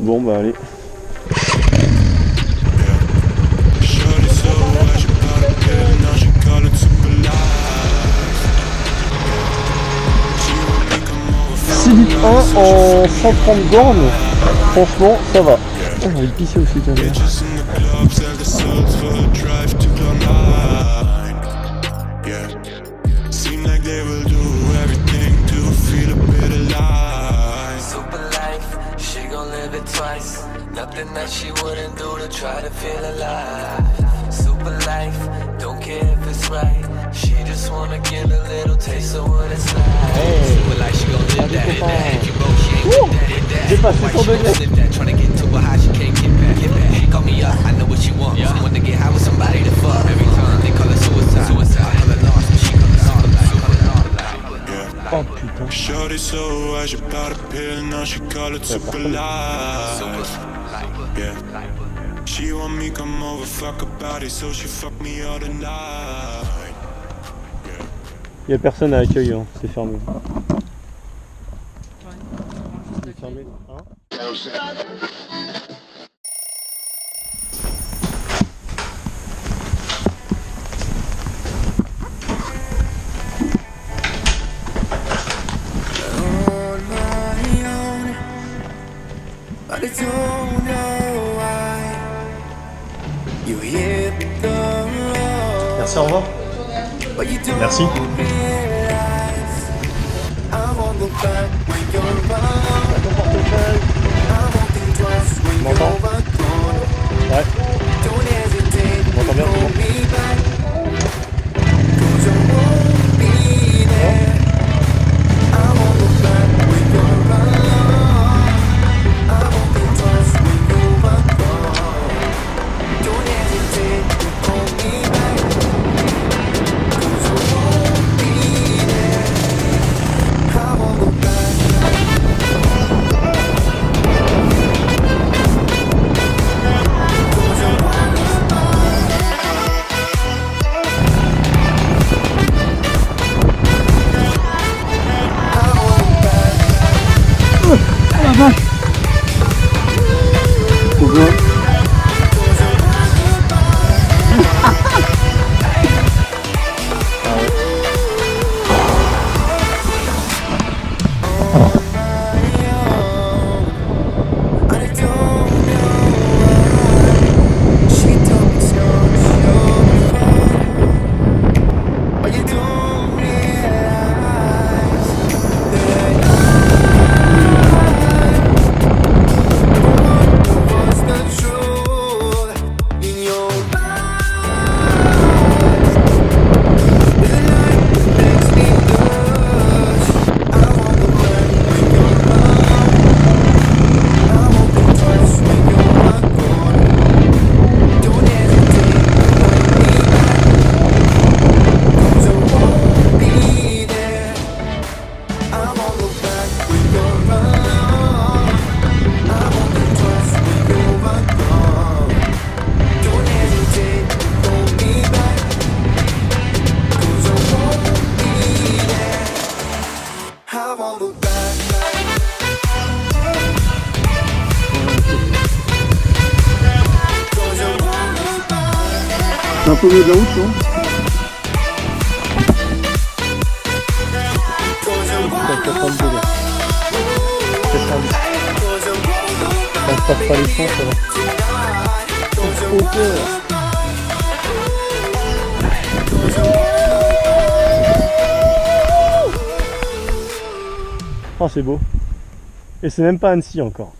Bon bah allez. En 130 bornes, franchement ça va. Oh, j'ai envie de pisser aussi quand même. Nothing that she wouldn't do to try to feel alive. Super life, don't care if it's right. She just wanna get a little taste of what it's like. Super life, she gon' live that. If you broke, she ain't get that. J'ai passé son degré. Trying to get to a high, she can't get back. She call me up, I know what she want. Someone to get high with somebody to fuck. Every time they call her suicide. I call her lost, but she call her all life. Oh putain. Shorty so high, she bought a pill, now she call it super life. Yeah. She want me come over, fuck her body, so she fuck me all the night. Y'a personne à l'accueil, hein. C'est fermé. C'est fermé, hein. Merci, au revoir. Merci. Tu m'entends? Ouais. Tu m'entends bien, c'est bon? C'est un peu mieux de la route, non? On ne passe pas les sons, ça va. Oh, c'est beau. Et c'est même pas Annecy encore.